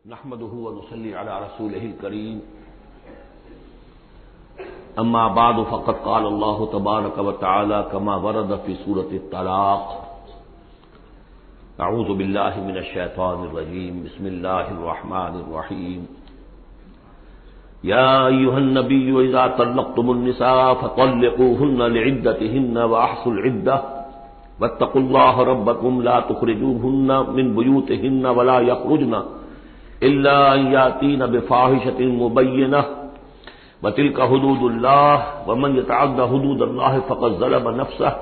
نحمده ونصلي على رسوله الكريم اما بعد فقد قال الله تبارك وتعالى كما ورد في سورة الطلاق اعوذ بالله من الشيطان الرجيم بسم الله الرحمن الرحيم يا ايها النبي اذا طلقتم النساء فطلقوهن لعدتهن واحصوا العدة واتقوا الله ربكم لا تخرجوهن من بيوتهن ولا يخرجن الا ان ياتين بفاحشة مبينة وتلك حدود الله ومن يتعد حدود الله فقد ظلم نفسه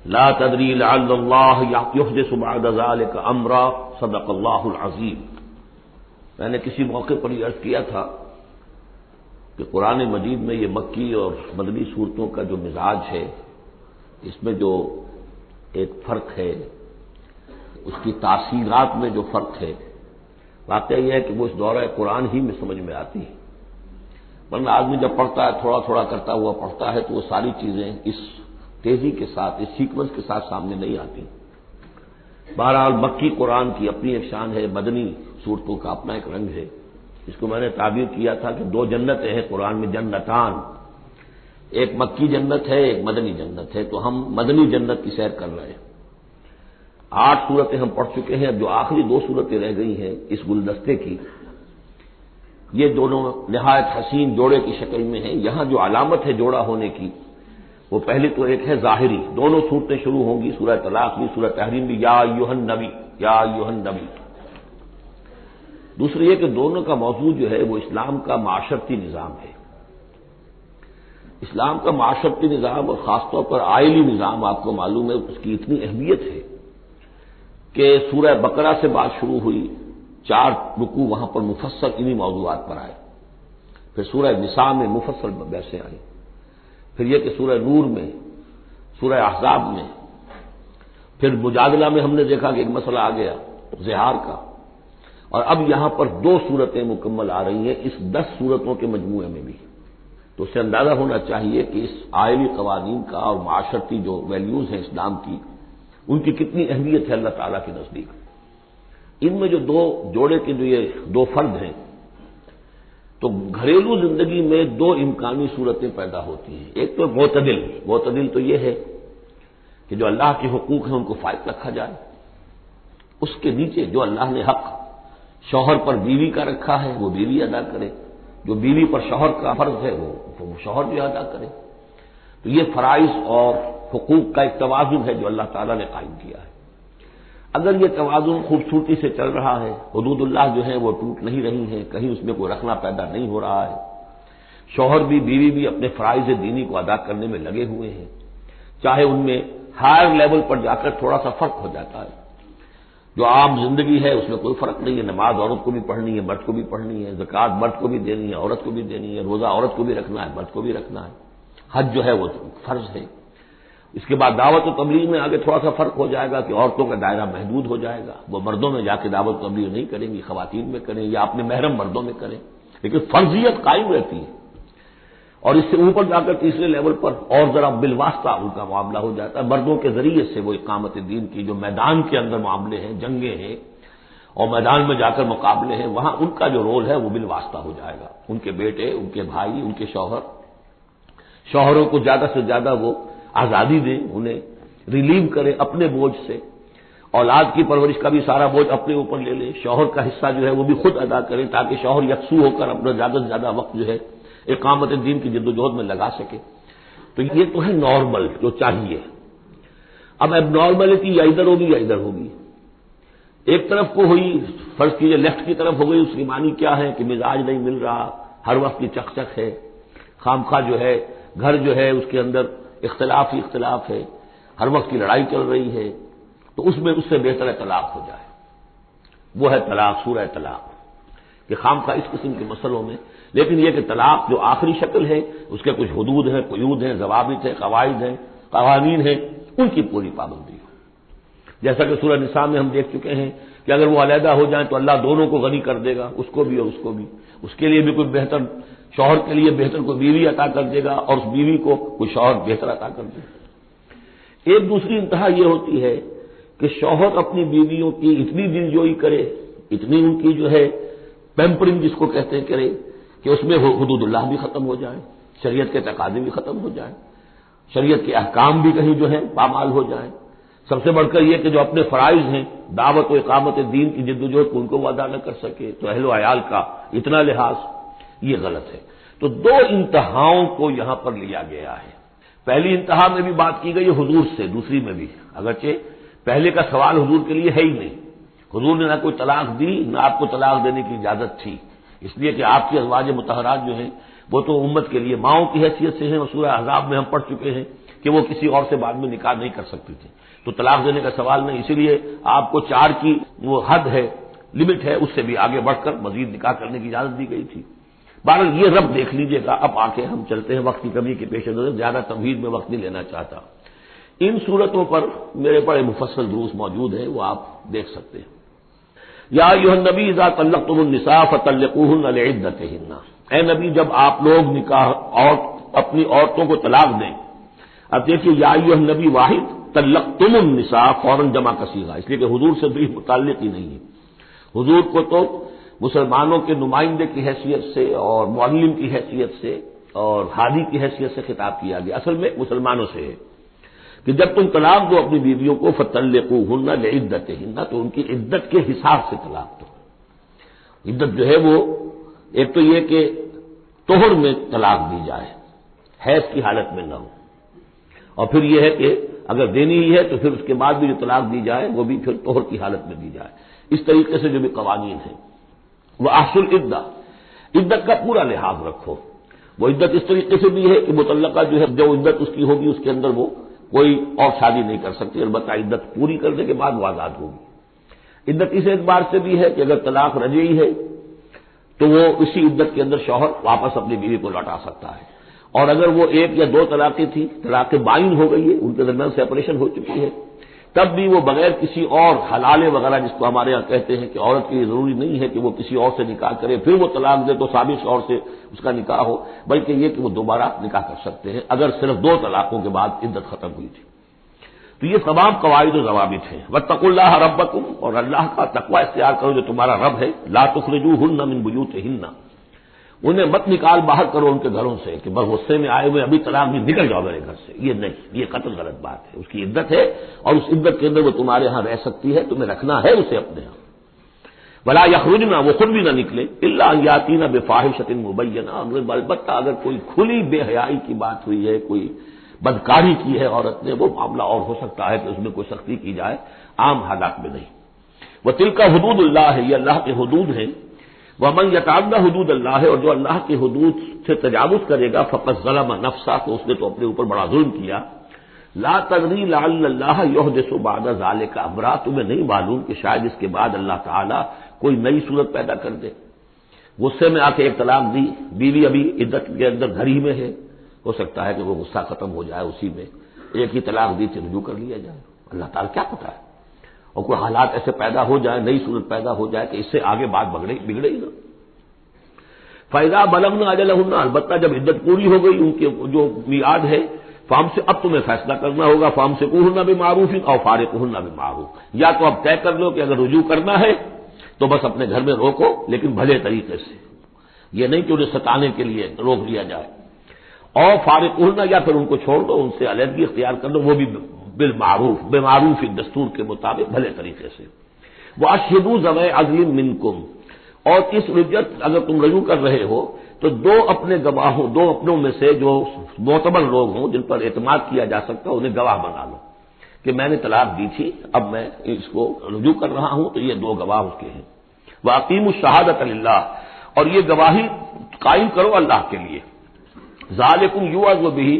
لا تدري لعل الله يحدث بعد ذلك امرا صدق الله العظيم۔ میں نے کسی موقع پر یہ عرض کیا تھا کہ قرآن مجید میں یہ مکی اور مدنی صورتوں کا جو مزاج ہے، اس میں جو ایک فرق ہے، اس کی تاثیرات میں جو فرق ہے، واقعہ یہ ہے کہ وہ اس دورہ قرآن ہی میں سمجھ میں آتی ہے، ورنہ آدمی جب پڑھتا ہے تھوڑا تھوڑا کرتا ہوا پڑھتا ہے تو وہ ساری چیزیں اس تیزی کے ساتھ، اس سیکوینس کے ساتھ سامنے نہیں آتی۔ بہرحال مکی قرآن کی اپنی ایک شان ہے، مدنی صورتوں کا اپنا ایک رنگ ہے۔ اس کو میں نے تعبیر کیا تھا کہ دو جنتیں ہیں قرآن میں، جنتان، ایک مکی جنت ہے، ایک مدنی جنت ہے، تو ہم مدنی جنت کی سیر کر رہے ہیں۔ 8 سورتیں ہم پڑھ چکے ہیں، اب جو آخری 2 سورتیں رہ گئی ہیں اس گلدستے کی، یہ دونوں نہایت حسین جوڑے کی شکل میں ہیں۔ یہاں جو علامت ہے جوڑا ہونے کی، وہ پہلی تو ایک ہے ظاہری، دونوں صورتیں شروع ہوں گی، سورہ طلاق بھی، سورہ تحریم بھی، یا ایھا النبی، یا ایھا النبی۔ دوسری یہ کہ دونوں کا موضوع جو ہے وہ اسلام کا معاشرتی نظام ہے۔ اسلام کا معاشرتی نظام اور خاص طور پر آئلی نظام، آپ کو معلوم ہے اس کی اتنی اہمیت ہے کہ سورہ بقرہ سے بات شروع ہوئی، 4 رکوع وہاں پر مفصل انہی موضوعات پر آئے، پھر سورہ نساء میں مفصل بحثیں آئیں، پھر یہ کہ سورہ نور میں، سورہ احزاب میں، پھر مجادلہ میں ہم نے دیکھا کہ ایک مسئلہ آ گیا زہار کا، اور اب یہاں پر 2 سورتیں مکمل آ رہی ہیں اس 10 سورتوں کے مجموعے میں بھی۔ تو اس سے اندازہ ہونا چاہیے کہ اس آئلی قوانین کا اور معاشرتی جو ویلیوز ہیں اسلام کی، ان کی کتنی اہمیت ہے اللہ تعالیٰ کے نزدیک۔ ان میں جو 2 جوڑے کے جو یہ 2 فرد ہیں، تو گھریلو زندگی میں 2 امکانی صورتیں پیدا ہوتی ہیں۔ ایک تو معتدل تو یہ ہے کہ جو اللہ کے حقوق ہیں ان کو فائق رکھا جائے، اس کے نیچے جو اللہ نے حق شوہر پر بیوی کا رکھا ہے وہ بیوی ادا کرے، جو بیوی پر شوہر کا فرض ہے وہ شوہر بھی ادا کرے۔ تو یہ فرائض اور حقوق کا ایک توازن ہے جو اللہ تعالیٰ نے قائم کیا ہے۔ اگر یہ توازن خوبصورتی سے چل رہا ہے، حدود اللہ جو ہیں وہ ٹوٹ نہیں رہی ہیں، کہیں اس میں کوئی رخنا پیدا نہیں ہو رہا ہے، شوہر بھی بیوی بھی اپنے فرائض دینی کو ادا کرنے میں لگے ہوئے ہیں، چاہے ان میں ہائر لیول پر جا کر تھوڑا سا فرق ہو جاتا ہے، جو عام زندگی ہے اس میں کوئی فرق نہیں ہے، نماز عورت کو بھی پڑھنی ہے، مرد کو بھی پڑھنی ہے، زکوٰۃ مرد کو بھی دینی ہے، عورت کو بھی دینی ہے، روزہ عورت کو بھی رکھنا ہے، مرد کو بھی رکھنا ہے، حج جو ہے وہ فرض ہے۔ اس کے بعد دعوت و تبلیغ میں آگے تھوڑا سا فرق ہو جائے گا کہ عورتوں کا دائرہ محدود ہو جائے گا، وہ مردوں میں جا کے دعوت و تبلیغ نہیں کریں گی، خواتین میں کریں یا اپنے محرم مردوں میں کریں، لیکن فرضیت قائم رہتی ہے۔ اور اس سے اوپر جا کر تیسرے لیول پر اور ذرا بالواسطہ ان کا معاملہ ہو جاتا ہے، مردوں کے ذریعے سے وہ اقامت دین کی جو میدان کے اندر معاملے ہیں، جنگیں ہیں اور میدان میں جا کر مقابلے ہیں، وہاں ان کا جو رول ہے وہ بالواسطہ ہو جائے گا۔ ان کے بیٹے، ان کے بھائی، ان کے شوہروں کو زیادہ سے زیادہ وہ آزادی دیں، انہیں ریلیو کریں اپنے بوجھ سے، اولاد کی پرورش کا بھی سارا بوجھ اپنے اوپر لے لیں، شوہر کا حصہ جو ہے وہ بھی خود ادا کریں تاکہ شوہر یکسو ہو کر اپنا زیادہ سے زیادہ وقت جو ہے اقامت دین کی جدوجہد میں لگا سکے۔ تو یہ تو ہے نارمل جو چاہیے۔ اب اب نارملٹی یا ادھر ہوگی یا ادھر ہوگی، ایک طرف کو ہوئی، فرض کیجیے لیفٹ کی طرف ہو گئی، اس کی معنی کیا ہے کہ مزاج نہیں مل رہا، ہر وقت کی چک ہے، خامخواہ جو ہے گھر جو ہے اس کے اندر اختلاف ہی اختلاف ہے، ہر وقت کی لڑائی چل رہی ہے، تو اس میں اس سے بہتر ہے طلاق ہو جائے۔ وہ ہے طلاق، سورہ طلاق، کہ خامخواہ اس قسم کے مسئلوں میں، لیکن یہ کہ طلاق جو آخری شکل ہے اس کے کچھ حدود ہیں، قیود ہیں، ضوابط ہیں، قواعد ہیں، قوانین ہیں، ان کی پوری پابندی ہو۔ جیسا کہ سورہ نساء میں ہم دیکھ چکے ہیں کہ اگر وہ علیحدہ ہو جائیں تو اللہ دونوں کو غنی کر دے گا، اس کو بھی اور اس کو بھی، اس کے لیے بھی کوئی بہتر، شوہر کے لیے بہتر کوئی بیوی عطا کر دے گا اور اس بیوی کو کوئی شوہر بہتر عطا کر دے گا۔ ایک دوسری انتہا یہ ہوتی ہے کہ شوہر اپنی بیویوں کی اتنی دلجوئی کرے، اتنی ان کی جو ہے پیمپرنگ جس کو کہتے ہیں کرے کہ اس میں حدود اللہ بھی ختم ہو جائے، شریعت کے تقاضے بھی ختم ہو جائیں، شریعت کے احکام بھی کہیں جو ہے پامال ہو جائیں، سب سے بڑھ کر یہ کہ جو اپنے فرائض ہیں دعوت و اقامت دین کی جدوجہد کو ان کو وہ ادا نہ کر سکے، تو اہل و عیال کا اتنا لحاظ، یہ غلط ہے۔ تو دو انتہاؤں کو یہاں پر لیا گیا ہے۔ پہلی انتہا میں بھی بات کی گئی حضور سے، دوسری میں بھی، اگرچہ پہلے کا سوال حضور کے لیے ہے ہی نہیں، حضور نے نہ کوئی طلاق دی نہ آپ کو طلاق دینے کی اجازت تھی، اس لیے کہ آپ کی ازواج مطہرات جو ہیں وہ تو امت کے لیے ماؤں کی حیثیت سے ہیں، اور سورہ احزاب میں ہم پڑھ چکے ہیں کہ وہ کسی اور سے بعد میں نکاح نہیں کر سکتی تھی، تو طلاق دینے کا سوال نہیں، اسی لیے آپ کو 4 کی وہ حد ہے، لمٹ ہے، اس سے بھی آگے بڑھ کر مزید نکاح کرنے کی اجازت دی گئی تھی۔ بہرحال یہ رب دیکھ لیجئے گا۔ اب آ کے ہم چلتے ہیں وقت کی کمی کے پیش نظر، زیادہ تمہید میں وقت نہیں لینا چاہتا۔ ان صورتوں پر میرے بڑے مفصل دروس موجود ہیں، وہ آپ دیکھ سکتے ہیں۔ یا ایھا النبی اذا طلقتم النساء فطلقوهن لعدتهن، اے نبی جب آپ لوگ نکاح اور اپنی عورتوں کو طلاق دیں، اب دیکھیے یا ایھا النبی واحد، طلقتم النساء فوراً جمع کا صیغہ، اس لیے کہ حضور سے بھی متعلق ہی نہیں ہے۔ حضور کو تو مسلمانوں کے نمائندے کی حیثیت سے اور معلم کی حیثیت سے اور ہادی کی حیثیت سے خطاب کیا گیا، اصل میں مسلمانوں سے ہے کہ جب تم طلاق دو اپنی بیویوں کو فطلقوهن لعدتهن، تو ان کی عدت کے حساب سے طلاق دو۔ عدت جو ہے وہ ایک تو یہ کہ طہر میں طلاق دی جائے، حیض کی حالت میں نہ ہو، اور پھر یہ ہے کہ اگر دینی ہی ہے تو پھر اس کے بعد بھی جو طلاق دی جائے وہ بھی پھر طہر کی حالت میں دی جائے۔ اس طریقے سے جو بھی قوانین ہیں، وہ احصل العدہ، عدت کا پورا لحاظ رکھو۔ وہ عدت اس طریقے سے بھی ہے کہ مطلقہ جو ہے جو عدت اس کی ہوگی اس کے اندر وہ کوئی اور شادی نہیں کر سکتی، البتہ عدت پوری کرنے کے بعد وہ آزاد ہوگی۔ عدت اس اعتبار سے بھی ہے کہ اگر طلاق رجعی ہے تو وہ اسی عدت کے اندر شوہر واپس اپنی بیوی کو لوٹا سکتا ہے، اور اگر وہ 1 یا 2 طلاقیں تھی، طلاق بائن ہو گئی ہے، ان کے درمیان سیپریشن ہو چکی ہے، تب بھی وہ بغیر کسی اور حلالے وغیرہ جس کو ہمارے ہاں کہتے ہیں کہ عورت کے لیے ضروری نہیں ہے کہ وہ کسی اور سے نکاح کرے پھر وہ طلاق دے تو سابق شوہر سے اس کا نکاح ہو، بلکہ یہ کہ وہ دوبارہ نکاح کر سکتے ہیں اگر صرف 2 طلاقوں کے بعد عدت ختم ہوئی تھی۔ تو یہ تمام قواعد و ضوابط ہیں۔ واتقوا اللہ ربکم، اور اللہ کا تقوی اختیار کرو جو تمہارا رب ہے۔ لا تخرجوہن من بیوتہن، انہیں مت نکال باہر کرو ان کے گھروں سے کہ بس غصے میں آئے ہوئے ابھی طلاق بھی نکل جاؤ میرے گھر سے، یہ نہیں، یہ قطعی غلط بات ہے۔ اس کی عدت ہے اور اس عدت کے اندر وہ تمہارے ہاں رہ سکتی ہے، تمہیں رکھنا ہے اسے اپنے ہاں۔ ولا یخرجن، وہ خود بھی نہ نکلے، الا ان یاتین بفاحشۃ مبینہ، البتہ اگر کوئی کھلی بے حیائی کی بات ہوئی ہے، کوئی بدکاری کی ہے عورت نے، وہ معاملہ اور ہو سکتا ہے کہ اس میں کوئی سختی کی جائے، عام حالات میں نہیں۔ وتلک حدود اللہ ہے، یہ اللہ کے حدود ہیں۔ ومن یتعدی حدود اللہ ہے، اور جو اللہ کی حدود سے تجاوز کرے گا فقد ظلم نفسہ، تو اس نے تو اپنے اوپر بڑا ظلم کیا۔ لا تدری لعل اللہ یحدث بعد ذلک امرا، تمہیں نہیں معلوم کہ شاید اس کے بعد اللہ تعالیٰ کوئی نئی صورت پیدا کر دے۔ غصے میں آ کے ایک طلاق دی، بیوی ابھی عدت کے اندر گھر ہی میں ہے، ہو سکتا ہے کہ وہ غصہ ختم ہو جائے، اسی میں ایک ہی طلاق دی تھی رجوع کر لیا جائے، اللہ تعالیٰ کیا پتہ ہے، اور کوئی حالات ایسے پیدا ہو جائے، نئی صورت پیدا ہو جائے کہ اس سے آگے بات بگڑے ہی نہ۔ فَإِذَا بَلَغْنَ أَجَلَهُنَّ، البتہ جب عدت پوری ہو گئی ان کے جو میعاد ہے، فام سے اب تمہیں فیصلہ کرنا ہوگا، فَأَمْسِكُوهُنَّ بِمَعْرُوفٍ أَوْ فَارِقُوهُنَّ بِمَعْرُوفٍ، یا تو اب طے کر لو کہ اگر رجوع کرنا ہے تو بس اپنے گھر میں روکو لیکن بھلے طریقے سے، یہ نہیں کہ انہیں ستانے کے لیے روک لیا جائے، اور فارقوہن، یا پھر ان کو چھوڑ دو، ان سے علیحدگی اختیار کر دو، وہ بھی بالمعروف، بمعروف دستور کے مطابق بھلے طریقے سے۔ وَأَشْهِدُوا ذَوَيْ عَدْلٍ مِّنكُمْ، اور اس رجعت اگر تم رجوع کر رہے ہو تو 2 اپنے گواہوں، 2 اپنوں میں سے جو معتبر لوگ ہوں جن پر اعتماد کیا جا سکتا ہے انہیں گواہ بنا لو کہ میں نے طلاق دی تھی، اب میں اس کو رجوع کر رہا ہوں، تو یہ 2 گواہ اس کے ہیں۔ وَأَقِیمُوا الشَّهَادَةَ لِلَّهِ، اور یہ گواہی قائم کرو اللہ کے لیے۔ ذالکم یوعظ بہ،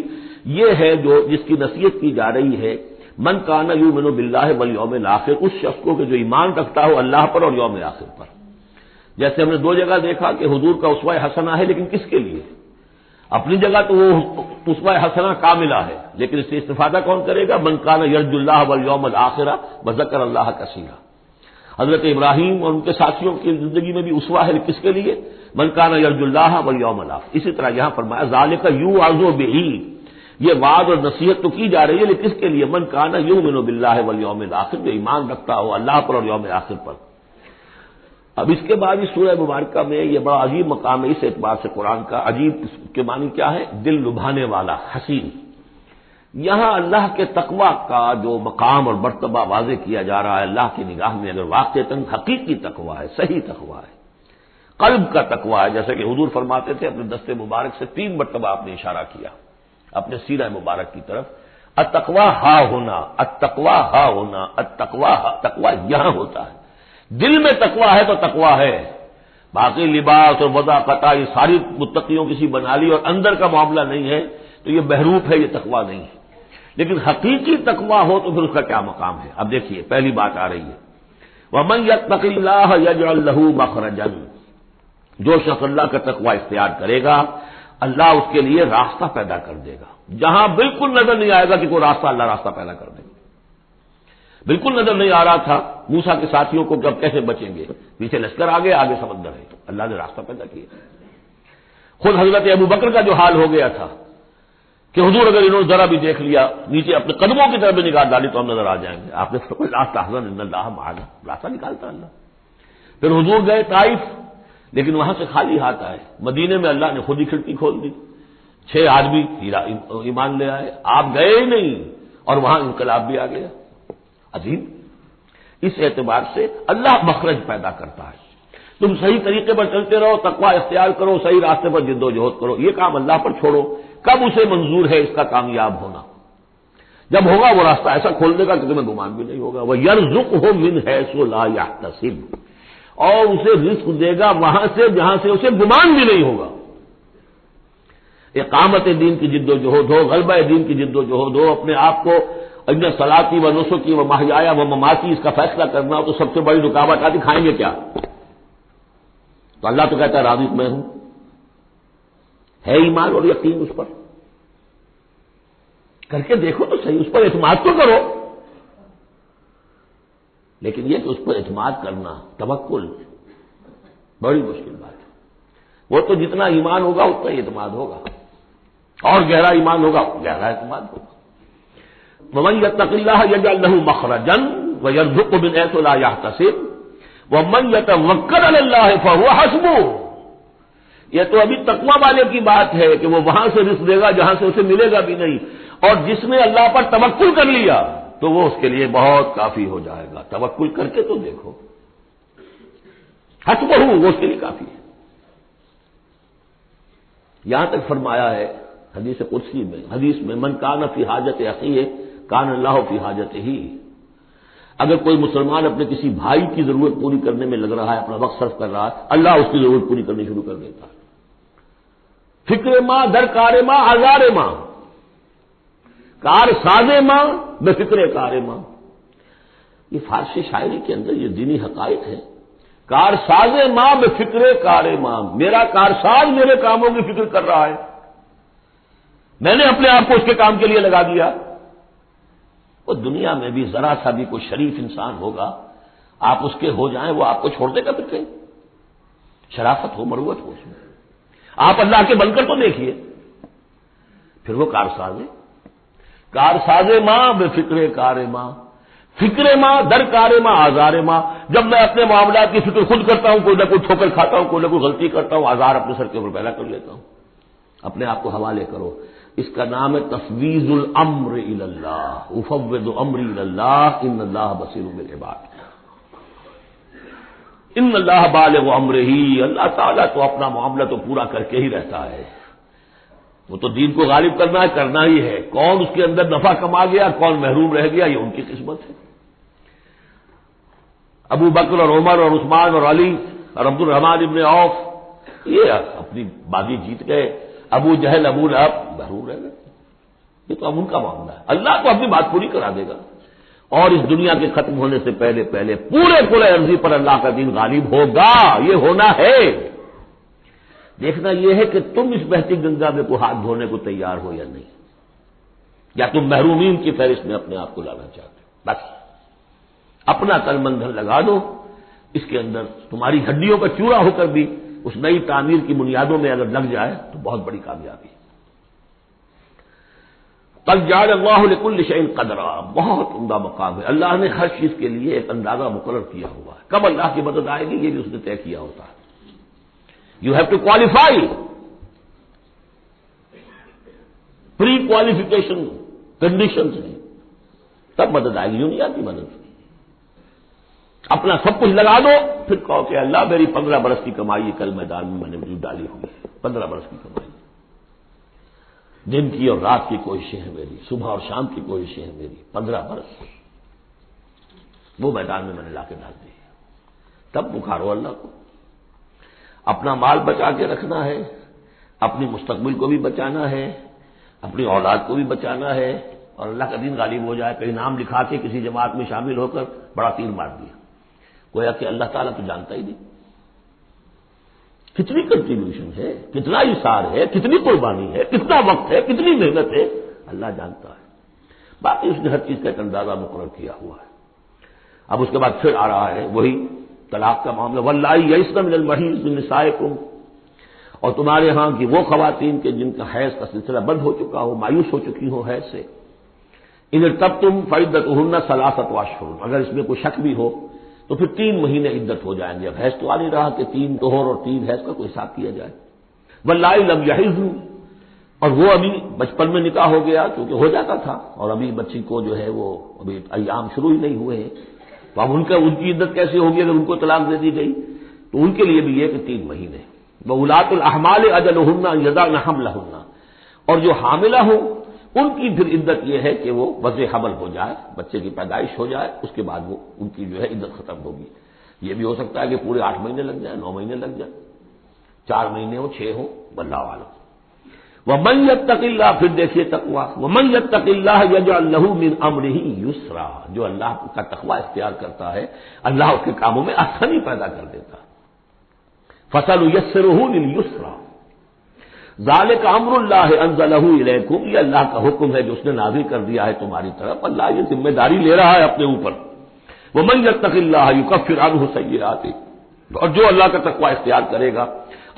یہ ہے جو جس کی نصیحت کی جا رہی ہے، من کان یؤمن باللہ والیوم الآخر، اس شخص کو کہ جو ایمان رکھتا ہو اللہ پر اور یوم آخر پر۔ جیسے ہم نے 2 جگہ دیکھا کہ حضور کا اسوہ حسنہ ہے، لیکن کس کے لیے؟ اپنی جگہ تو وہ اسوہ حسنہ کاملہ ہے، لیکن اس سے استفادہ کون کرے گا؟ من کان یرجو اللہ والیوم الآخر وذکر اللہ کثیرا۔ حضرت ابراہیم اور ان کے ساتھیوں کی زندگی میں بھی اسوہ ہے، کس کے لیے؟ من کان یرجو اللہ والیوم الآخر۔ اسی طرح یہاں فرمایا ذالک یوعظ بہ، یہ وعظ اور نصیحت تو کی جا رہی ہے، لیکن کس کے لیے؟ من کان یؤمن باللہ والیوم الآخر، جو ایمان رکھتا ہو اللہ پر اور یوم آخر پر۔ اب اس کے بعد اس سورہ مبارکہ میں یہ بڑا عجیب مقام ہے اس اعتبار سے قرآن کا. عجیب کے معنی کیا ہے؟ دل لبھانے والا، حسین. یہاں اللہ کے تقوی کا جو مقام اور مرتبہ واضح کیا جا رہا ہے اللہ کی نگاہ میں، اگر واقعتاً حقیقی تقوی ہے، صحیح تقوی ہے، قلب کا تقوی ہے، جیسے کہ حضور فرماتے تھے اپنے دست مبارک سے 3 مرتبہ آپ نے اشارہ کیا اپنے سیرہ مبارک کی طرف. التقوی ہا ہونا، التقوی ہا ہونا، التقوی ہا. تقوی یہاں ہوتا ہے. دل میں تقوی ہے تو تقوی ہے. باقی لباس اور وضاقت یہ ساری متقیوں کسی بنا لی اور اندر کا معاملہ نہیں ہے تو یہ بہروپ ہے، یہ تقوی نہیں ہے. لیکن حقیقی تقوی ہو تو پھر اس کا کیا مقام ہے؟ اب دیکھیے پہلی بات آ رہی ہے وَمَن يَتَّقِ اللَّهَ يَجْعَل لَّهُ مَخْرَجًا. جو شخص اللہ کا تقوی اختیار کرے گا اللہ اس کے لیے راستہ پیدا کر دے گا. جہاں بالکل نظر نہیں آئے گا کہ کوئی راستہ، اللہ راستہ پیدا کر دے گا. بالکل نظر نہیں آ رہا تھا موسیٰ کے ساتھیوں کو کہ اب کیسے بچیں گے، پیچھے لشکر آگے آگے سمندر ہے، اللہ نے راستہ پیدا کیا. خود حضرت ابو بکر کا جو حال ہو گیا تھا کہ حضور اگر انہوں نے ذرا بھی دیکھ لیا نیچے اپنے قدموں کی طرف بھی نگاہ ڈالی تو ہم نظر آ جائیں گے. آپ نے فرمایا لا تحزن ان اللہ معنا، راستہ نکالتا اللہ. پھر حضور گئے طائف، لیکن وہاں سے خالی ہاتھ آئے. مدینے میں اللہ نے خود ہی کھڑکی کھول دی، 6 آدمی ایمان لے آئے. آپ گئے ہی نہیں اور وہاں انقلاب بھی آ گیا. عجیب. اس اعتبار سے اللہ مخرج پیدا کرتا ہے. تم صحیح طریقے پر چلتے رہو، تقوی اختیار کرو، صحیح راستے پر جد و جہد کرو. یہ کام اللہ پر چھوڑو. کب اسے منظور ہے اس کا کامیاب ہونا؟ جب ہوگا وہ راستہ ایسا کھول دے گا کہ تمہیں گمان بھی نہیں ہوگا. وَيَرْزُقْهُ مِنْ حَيْثُ لَا يَحْتَسِبُ، اور اسے رزق دے گا وہاں سے جہاں سے اسے گمان بھی نہیں ہوگا. اقامت دین کی جد و جہد ہو، غلبہ دین کی جد و جہد ہو، اپنے آپ کو ان صلاتی و نسکی و محیایا و مماتی اس کا فیصلہ کرنا ہو تو سب سے بڑی رکاوٹ آتی کھائیں گے کیا؟ تو اللہ تو کہتا ہے راضی میں ہوں. ہے ایمان اور یقین اس پر؟ کر کے دیکھو تو صحیح، اس پر اعتماد تو کرو. لیکن یہ کہ اس پر اعتماد کرنا، توکل، بڑی مشکل بات ہے. وہ تو جتنا ایمان ہوگا اتنا ہی اعتماد ہوگا، اور گہرا ایمان ہوگا گہرا اعتماد ہوگا. وَمَن يَتَّقِ اللَّهَ يَجْعَل لَّهُ مَخْرَجًا وَيَرْزُقْهُ مِنْ حَيْثُ لَا يَحْتَسِبُ وَمَن يَتَوَكَّلْ عَلَى اللَّهِ فَهُوَ حَسْبُهُ. یہ تو ابھی تقوی والے کی بات ہے کہ وہ وہاں سے رزق دے گا جہاں سے اسے ملے گا بھی نہیں. اور جس نے اللہ پر توکل کر لیا تو وہ اس کے لیے بہت کافی ہو جائے گا. توکل کر کے تو دیکھو، حسبہ وہ اس کے لیے کافی ہے. یہاں تک فرمایا ہے حدیث قدسی میں، حدیث میں من کان فی حاجت اخیہ کان اللہ فی حاجتہ. اگر کوئی مسلمان اپنے کسی بھائی کی ضرورت پوری کرنے میں لگ رہا ہے، اپنا وقت صرف کر رہا ہے، اللہ اس کی ضرورت پوری کرنی شروع کر دیتا ہے. فکر ماں در کار ماں آزار ماں، کار ساز ماں بے فکر کار ماں. یہ فارسی شاعری کے اندر یہ دینی حقائق ہے. کار ساز ماں بے فکر کار ماں، میرا کارساز میرے کاموں کی فکر کر رہا ہے، میں نے اپنے آپ کو اس کے کام کے لیے لگا دیا. وہ دنیا میں بھی ذرا سا بھی کوئی شریف انسان ہوگا، آپ اس کے ہو جائیں وہ آپ کو چھوڑ دے گا پھر کہیں؟ شرافت ہو، مروت ہو اس میں. آپ اللہ کے بن کر تو دیکھیے. پھر وہ کارساز ہے. کارساز ماں بے فکر کار ماں، فکر ماں در کار ماں آزار ماں. جب میں اپنے معاملات کی فکر خود کرتا ہوں، کوئی نہ کوئی ٹھوکر کھاتا ہوں، کوئی نہ کوئی غلطی کرتا ہوں، آزار اپنے سر کے اوپر پیدا کر لیتا ہوں. اپنے آپ کو حوالے کرو. اس کا نام ہے تفویض الامر الی اللہ. افوض امری الی اللہ ان اللہ بصیر بالعباد. ان اللہ بالغ امرہ، اللہ تعالیٰ تو اپنا معاملہ تو پورا کر کے ہی رہتا ہے. وہ تو دین کو غالب کرنا ہی ہے. کون اس کے اندر نفع کما گیا، کون محروم رہ گیا، یہ ان کی قسمت ہے. ابو بکر اور عمر اور عثمان اور علی اور عبد الرحمن ابن عوف یہ اپنی بازی جیت گئے. ابو جہل ابو لہب محروم رہ گئے. یہ تو اب ان کا معاملہ ہے. اللہ تو اپنی بات پوری کرا دے گا. اور اس دنیا کے ختم ہونے سے پہلے پورے عرضی پر اللہ کا دین غالب ہوگا. یہ ہونا ہے. دیکھنا یہ ہے کہ تم اس بہتی گنگا میں کو ہاتھ دھونے کو تیار ہو یا نہیں، یا تم محرومین کی فہرست میں اپنے آپ کو لانا چاہتے ہو. بس اپنا تن من دھن لگا دو اس کے اندر. تمہاری ہڈیوں کا چورا ہو کر بھی اس نئی تعمیر کی بنیادوں میں اگر لگ جائے تو بہت بڑی کامیابی ہے. قد جعل اللہ لکل شیء قدرا، بہت عمدہ مقام ہے، اللہ نے ہر چیز کے لیے ایک اندازہ مقرر کیا ہوا ہے، کب اللہ کی مدد آئے گی یہ بھی اس نے طے کیا ہوتا ہے. You have to qualify, pre qualification conditions ہیں، تب مدد آئے گی، یوں نہیں آتی مدد. اپنا سب کچھ لگا دو پھر کہو کہ اللہ میری 15 برس کی کمائی کل میدان میں نے وجود ڈالی ہوئی ہے، 15 برس کی کمائی، دن کی اور رات کی کوششیں ہیں میری، صبح اور شام کی کوششیں ہیں میری، 15 برس وہ میدان میں نے لا کے ڈال دی. تب پکارو اللہ کو. اپنا مال بچا کے رکھنا ہے، اپنی مستقبل کو بھی بچانا ہے، اپنی اولاد کو بھی بچانا ہے، اور اللہ کا دین غالب ہو جائے، کہیں نام لکھا کے کسی جماعت میں شامل ہو کر بڑا تیر مار دیا، گویا کہ اللہ تعالیٰ تو جانتا ہی نہیں. کتنی کنٹریبیوشن ہے، کتنا اثار ہے، کتنی قربانی ہے، کتنا وقت ہے، کتنی محنت ہے، اللہ جانتا ہے. باقی اس نے ہر چیز کا ایک اندازہ مقرر کیا ہوا ہے. اب اس کے بعد پھر آ رہا ہے وہی طلاق کا معاملہ، واللائی یئسن من المحیض من نسائکم، اور تمہارے ہاں کی وہ خواتین کے جن کا حیض کا سلسلہ بند ہو چکا ہو، مایوس ہو چکی ہو حیض سے، ان ارتبتم فعدتہن ثلاثۃ اشہر، اگر اس میں کوئی شک بھی ہو تو پھر 3 مہینے عدت ہو جائیں گے. اب حیض تو آ نہیں رہا کہ 3 طہور اور 3 حیض کا کوئی حساب کیا جائے. واللائی لم یحضن، اور وہ ابھی بچپن میں نکاح ہو گیا کیونکہ ہو جاتا تھا، اور ابھی بچی کو جو ہے وہ ابھی ایام شروع ہی نہیں ہوئے ہیں، تو اب ان کی عدت کیسے ہوگی اگر ان کو طلاق دے دی گئی؟ تو ان کے لیے بھی یہ کہ 3 مہینے. وَأُولَاتُ الْأَحْمَالِ أَجَلُهُنَّ أَن يَضَعْنَ حَمْلَهُنَّ، اور جو حاملہ ہوں ان کی پھر عدت یہ ہے کہ وہ وضع حمل ہو جائے، بچے کی پیدائش ہو جائے، اس کے بعد وہ ان کی جو ہے عدت ختم ہوگی. یہ بھی ہو سکتا ہے کہ پورے 8 مہینے لگ جائیں، 9 مہینے لگ جائیں، 4 مہینے ہو، 6 ہو، واللہ اعلم. وَمَن يَتَّقِ اللَّهَ، پھر دیکھیے تقویٰ، وَمَن يَتَّقِ اللَّهَ يَجْعَل لَّهُ مِنْ أَمْرِهِ يُسْرًا، جو اللہ کا تقویٰ اختیار کرتا ہے اللہ اس کے کاموں میں آسانی پیدا کر دیتا ہے. فَسَنُيَسِّرُهُ لِلْيُسْرَىٰ، ذَلِكَ أَمْرُ اللَّهِ أَنزَلَهُ إِلَيْكُمْ، یہ اللہ کا حکم ہے جو اس نے نازل کر دیا ہے تمہاری طرف. اللہ یہ ذمہ داری لے رہا ہے اپنے اوپر. وَمَن يَتَّقِ اللَّهَ يُكَفِّرْ عَنْهُ سَيِّئَاتِهِ، اور جو اللہ کا تقویٰ اختیار کرے گا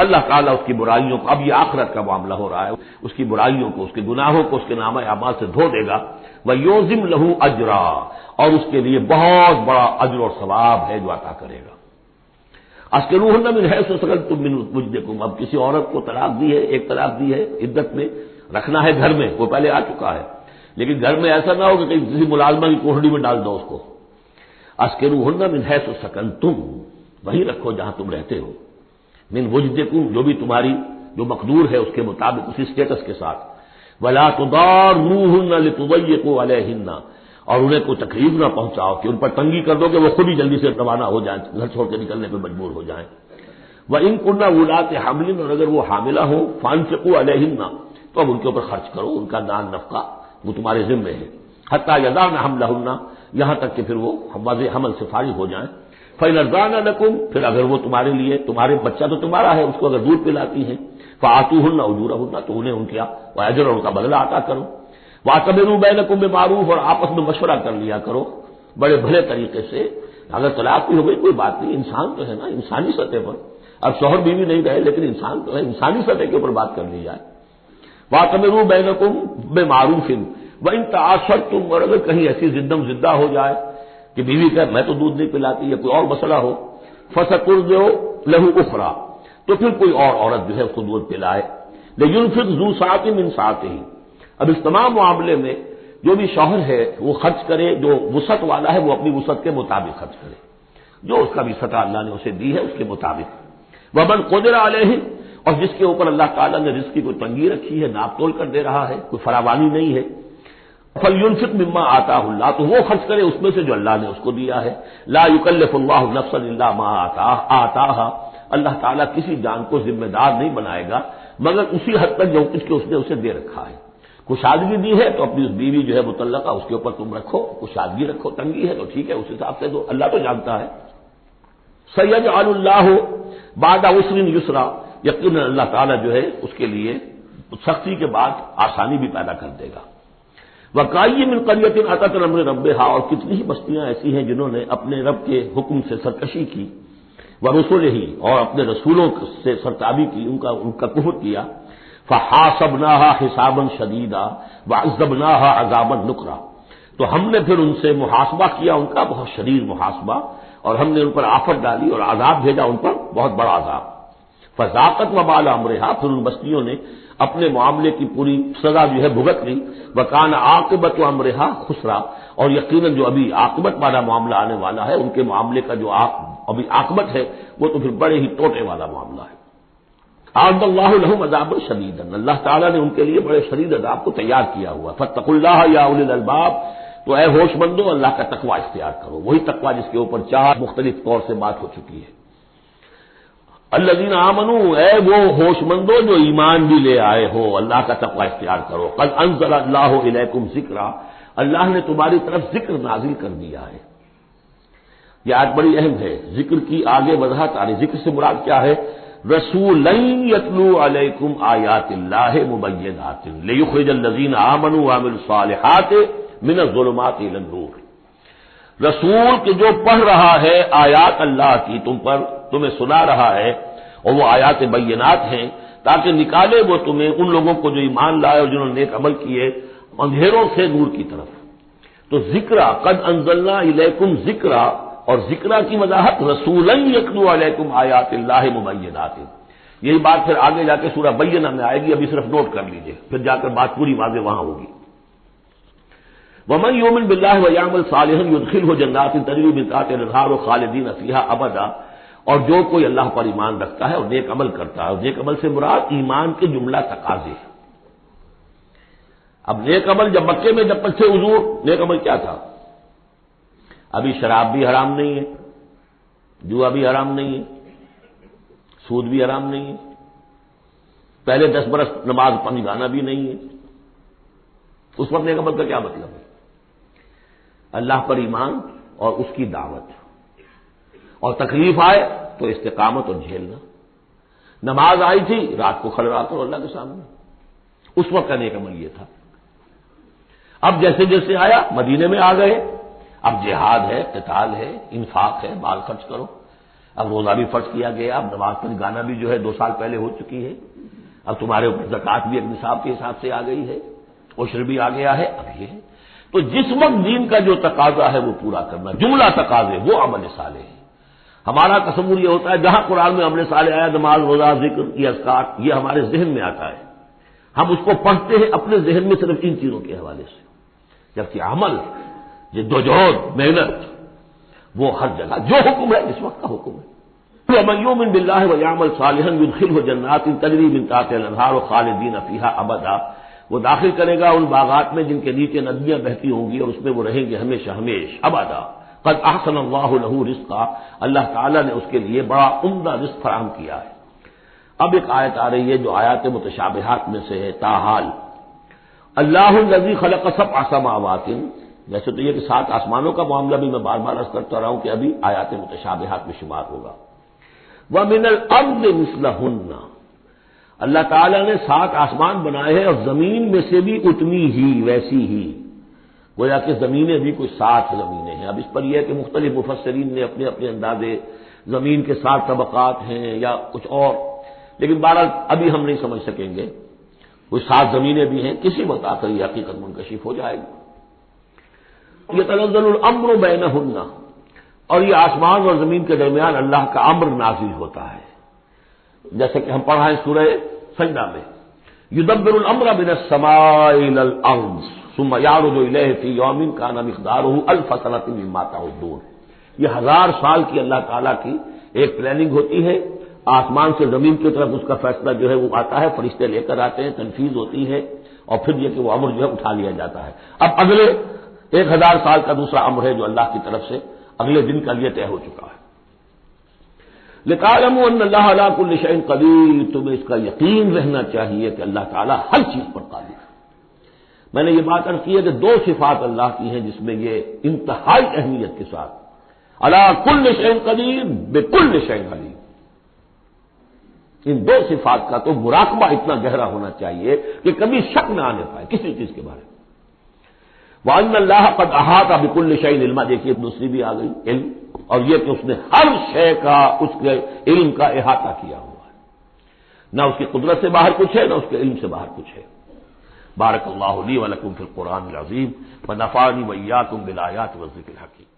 اللہ تعالیٰ اس کی برائیوں کو، اب یہ آخرت کا معاملہ ہو رہا ہے، اس کی برائیوں کو، اس کے گناہوں کو اس کے نامہ اعمال سے دھو دے گا. وَيُعْظِمْ لَهُ أَجْرًا، اور اس کے لیے بہت بڑا اجر اور ثواب ہے جو عطا کرے گا. اسکنوہن من حیث سکنتم من وجدکم، اب کسی عورت کو طلاق دی ہے، ایک طلاق دی ہے، عدت میں رکھنا ہے گھر میں، وہ پہلے آ چکا ہے، لیکن گھر میں ایسا نہ ہو کہ کہیں کسی ملازمہ کی کوٹڑی میں ڈال دو اس کو. اسکنوہن من حیث سکنتم، وہی رکھو جہاں تم رہتے ہو، من وجدکم، جو بھی تمہاری جو مقدور ہے اس کے مطابق، اسی اسٹیٹس کے ساتھ. ولا تضاروہن لتضیقوا علیہن، اور انہیں کوئی تکلیف نہ پہنچاؤ کہ ان پر تنگی کر دو کہ وہ خود ہی جلدی سے روانہ ہو جائیں، گھر چھوڑ کے نکلنے پہ مجبور ہو جائیں. وَإِن كُنَّ أُولَاتِ حَمْلٍ، اور اگر وہ حاملہ ہوں، فَأَنفِقُوا عَلَيْهِنَّ، تو اب ان کے اوپر خرچ کرو، ان کا دان نفقہ وہ تمہارے ذمے ہے. حَتَّىٰ يَضَعْنَ حَمْلَهُنَّ، یہاں تک کہ پھر وہ وضع حمل سے فارغ ہو جائیں. فَإِنْ أَرْضَعْنَ لَكُمْ، پھر اگر وہ تمہارے لیے، تمہارے بچہ تو تمہارا ہے، اس کو اگر دودھ پلاتی ہیں، فَآتُوهُنَّ أُجُورَهُنَّ، تو انہیں ان کا اجر اور ان کا بدلہ عطا کرو. وَاعْتَمِرُوا بَيْنَكُم بِمَعْرُوف، اور آپس میں مشورہ کر لیا کرو بڑے بھلے طریقے سے. اگر طلاق بھی ہو گئی کوئی بات نہیں، انسان تو ہے نا، انسانی سطح پر، اب شوہر بیوی نہیں رہے لیکن انسان تو ہے، انسانی سطح کے اوپر بات کر لی جائے. وَاعْتَمِرُوا بَيْنَكُم بِمَعْرُوفٍ وَإِن تَعَاثَرْتُمْ، اور اگر کہیں ایسی زدہ ہو جائے کہ بیوی کہ میں تو دودھ نہیں پلاتی یا کوئی اور مسئلہ ہو، فَسَتُرْضِعُ لَهُ أُخْرَىٰ، تو پھر کوئی اور عورت جو ہے اس کو دودھ پلائے. لِيُنْفِقْ ذُو سَعَةٍ مِّن سَعَتِهِ، اب اس تمام معاملے میں جو بھی شوہر ہے وہ خرچ کرے، جو وسعت والا ہے وہ اپنی وسعت کے مطابق خرچ کرے، جو اس کا بھی سطح اللہ نے اسے دی ہے اس کے مطابق. وَمَنْ قُدِرَ عَلَيْهِ، اور جس کے اوپر اللہ تعالیٰ نے رزق کی کوئی تنگی رکھی ہے، ناپ تول کر دے رہا ہے، کوئی فراوانی نہیں ہے، فَلْيُنْفِقْ مِمَّا آتَاهُ اللَّهُ، تو وہ خرچ کرے اس میں سے جو اللہ نے اس کو دیا ہے. لَا يُكَلِّفُ اللَّهُ نَفْسًا إِلَّا مَا آتَاهَا، اللہ تعالیٰ کسی جان کو ذمہ دار نہیں بنائے گا مگر اسی حد تک جو کچھ کے اس نے اسے دے رکھا ہے. کچھ شادگی دی ہے تو اپنی اس بیوی جو ہے مطلقہ اس کے اوپر تم رکھو، کچھ شادگی رکھو، تنگی ہے تو ٹھیک ہے اس حساب سے دو، اللہ تو جانتا ہے. سَيَجْعَلُ اللَّهُ بَعْدَ عُسْرٍ يُسْرًا، یقیناً اللہ تعالیٰ جو ہے اس کے لیے سختی کے بعد آسانی بھی پیدا کر دے گا. وَكَأَيٍّ مِّن قَرْيَةٍ أَتَتْ عَنْ أَمْرِ رَبِّهَا، اور کتنی ہی بستیاں ایسی ہیں جنہوں نے اپنے رب کے حکم سے سرکشی کی، وَرُسُلِهِ، اور اپنے رسولوں سے سرتابی کی، ان کا کفر کیا. فحاسبناها حسابا شدیدا وعذبناها عذابا نکرا، تو ہم نے پھر ان سے محاسبہ کیا، ان کا بہت شدید محاسبہ، اور ہم نے ان پر آفت ڈالی اور عذاب بھیجا ان پر بہت بڑا عذاب۔ فذاقت وبال امرها، پھر ان بستیوں نے اپنے معاملے کی پوری سزا جو ہے بھگت لی۔ وکان عاقبت امرها خسرا، اور یقیناً جو ابھی عاقبت والا معاملہ آنے والا ہے، ان کے معاملے کا جو ابھی عاقبت ہے وہ تو پھر بڑے ہی ٹوٹے والا معاملہ ہے۔ اعد اللہ لهم عذابا شدیدا، اللہ تعالیٰ نے ان کے لیے بڑے شدید عذاب کو تیار کیا ہوا۔ فاتقوا اللہ یا اولی الالباب، تو اے ہوش مندو اللہ کا تقوی اختیار کرو، وہی تقوی جس کے اوپر چار مختلف طور سے بات ہو چکی ہے۔ الذین آمنوا، اے وہ ہوش مندو جو ایمان بھی لے آئے ہو، اللہ کا تقوی اختیار کرو۔ قد انزل اللہ الیکم ذکرا، اللہ نے تمہاری طرف ذکر نازل کر دیا ہے۔ یہ آیت بڑی اہم ہے، ذکر کی آگے وضاحت آ رہی۔ ذکر سے مراد کیا ہے؟ رسولا یتلو علیکم آیات اللہ مبینات لیخرج الذین آمنوا وعملوا الصالحات من الظلمات الی النور، رسول کہ جو پڑھ رہا ہے آیات اللہ کی تم پر، تمہیں سنا رہا ہے، اور وہ آیات بینات ہیں، تاکہ نکالے وہ تمہیں ان لوگوں کو جو ایمان لائے اور جنہوں نے نیک عمل کیے اندھیروں سے نور کی طرف۔ تو ذکرا، قد انزلنا الیکم ذکرا، اور ذکرا کی وضاحت رسولا یتلو علیکم آیات اللہ مبینات، یہی بات پھر آگے جا کے سورہ بینہ میں آئے گی، ابھی صرف نوٹ کر لیجئے، پھر جا کر بات پوری واضح وہاں ہوگی۔ ومن یؤمن باللہ ویعمل صالحا یدخلہ جنات تجری من تحتہا الانہار خالدین فیہا ابدا، اور جو کوئی اللہ پر ایمان رکھتا ہے اور نیک عمل کرتا ہے، اور نیک عمل سے مراد ایمان کے جملہ تقاضے ہیں۔ اب نیک عمل جب مکے میں جب تک تھے حضور، نیک عمل کیا تھا؟ ابھی شراب بھی حرام نہیں ہے، جوا بھی حرام نہیں ہے، سود بھی حرام نہیں ہے، پہلے 10 برس نماز پنج گانا بھی نہیں ہے۔ اس وقت نیک عمل کا کیا مطلب ہے؟ اللہ پر ایمان اور اس کی دعوت، اور تکلیف آئے تو استقامت اور جھیلنا۔ نماز آئی تھی، رات کو کھڑے رہا کرو اللہ کے سامنے، اس وقت کا نیک عمل یہ تھا۔ اب جیسے جیسے آیا مدینے میں آ گئے، اب جہاد ہے، قتال ہے، انفاق ہے، مال خرچ کرو، اب روزہ بھی فرض کیا گیا، اب نماز پر گانا بھی جو ہے 2 سال پہلے ہو چکی ہے، اب تمہارے اوپر زکوٰۃ بھی ایک نصاب کے حساب سے آ گئی ہے، عشر بھی آ گیا ہے، اب یہ ہے۔ تو جس وقت دین کا جو تقاضا ہے وہ پورا کرنا، جملہ تقاضے وہ عمل صالح ہے۔ ہمارا تصور یہ ہوتا ہے جہاں قرآن میں عمل صالح آیا، نماز، روزہ، ذکر، یہ اذکار، یہ ہمارے ذہن میں آتا ہے، ہم اس کو پڑھتے ہیں اپنے ذہن میں صرف ان چیزوں کے حوالے سے، جبکہ عمل، جدوجہد، محنت، وہ ہر جگہ جو حکم ہے اس وقت کا حکم ہے۔ ومن یؤمن باللہ ویعمل صالحا یدخلہ جنات تجری من تحتہا الانہار خالدین فیہا ابدا، وہ داخل کرے گا ان باغات میں جن کے نیچے ندیاں بہتی ہوں گی، اور اس میں وہ رہیں گے ہمیشہ ہمیش ابدا۔ قد احسن اللہ لہ رزقا، اللہ تعالیٰ نے اس کے لیے بڑا عمدہ رزق فراہم کیا ہے۔ اب ایک آیت آ رہی ہے جو آیات متشابہات میں سے ہے، تاحال اللہ الذی خلق 7 سماوات، ویسے تو یہ کہ 7 آسمانوں کا معاملہ بھی میں بار بار عرض کرتا رہا ہوں کہ ابھی آیات متشابہات میں شمار ہوگا۔ وَمِنَ الْأَرْضِ مِثْلَهُنَّ، اللہ تعالیٰ نے 7 آسمان بنائے ہیں اور زمین میں سے بھی اتنی ہی، ویسی ہی، گویا کہ زمینیں بھی کوئی 7 زمینیں ہیں۔ اب اس پر یہ ہے کہ مختلف مفسرین نے اپنے اپنے اندازے، زمین کے 7 طبقات ہیں یا کچھ اور، لیکن بہرحال ابھی ہم نہیں سمجھ سکیں گے، کوئی 7 زمینیں بھی ہیں، کسی وقت آ کر یہ حقیقت منکشف ہو جائے گی۔ یتنزل الامر بینہن، اور یہ آسمان اور زمین کے درمیان اللہ کا امر نازل ہوتا ہے، جیسے کہ ہم پڑھا ہے سورہ سجدہ میں، یدبر الامر من السماء الى الارض ثم یعرج الیہ فی یوم کان مقدارہ 1000 سنۃ مما تعدون، یہ 1000 سال کی اللہ تعالیٰ کی ایک پلاننگ ہوتی ہے، آسمان سے زمین کی طرف اس کا فیصلہ جو ہے وہ آتا ہے، فرشتے لے کر آتے ہیں، تنفیذ ہوتی ہے، اور پھر یہ کہ وہ امر جو ہے اٹھا لیا جاتا ہے۔ اب اگلے 1000 سال کا دوسرا امر ہے جو اللہ کی طرف سے اگلے دن کا لیے طے ہو چکا ہے۔ لِتَعْلَمُوا أَنَّ اللَّهَ عَلَىٰ كُلِّ شَيْءٍ قَدِيرٌ، تمہیں اس کا یقین رہنا چاہیے کہ اللہ تعالیٰ ہر چیز پر قادر ہے۔ میں نے یہ بات عرض کی ہے کہ 2 صفات اللہ کی ہیں جس میں یہ انتہائی اہمیت کے ساتھ عَلَىٰ كُلِّ شَيْءٍ قَدِيرٌ بِكُلِّ شَيْءٍ عَلِيمٌ، ان 2 صفات کا تو مراقبہ اتنا گہرا ہونا چاہیے کہ کبھی شک نہ آنے پائے کسی چیز کے بارے میں۔ وَأَنَّ اللَّهَ قَدْ أَحَاطَ بِكُلِّ شَيْءٍ عِلْمًا، دیکھیے دوسری بھی آ گئی، علم، اور یہ کہ اس نے ہر شے کا، اس کے علم کا احاطہ کیا ہوا ہے۔ نہ اس کی قدرت سے باہر کچھ ہے، نہ اس کے علم سے باہر کچھ ہے۔ بارک اللہ لی و لکم فی القرآن العظیم ونفعنی وإیاکم بالآیات والذکر الحکیم۔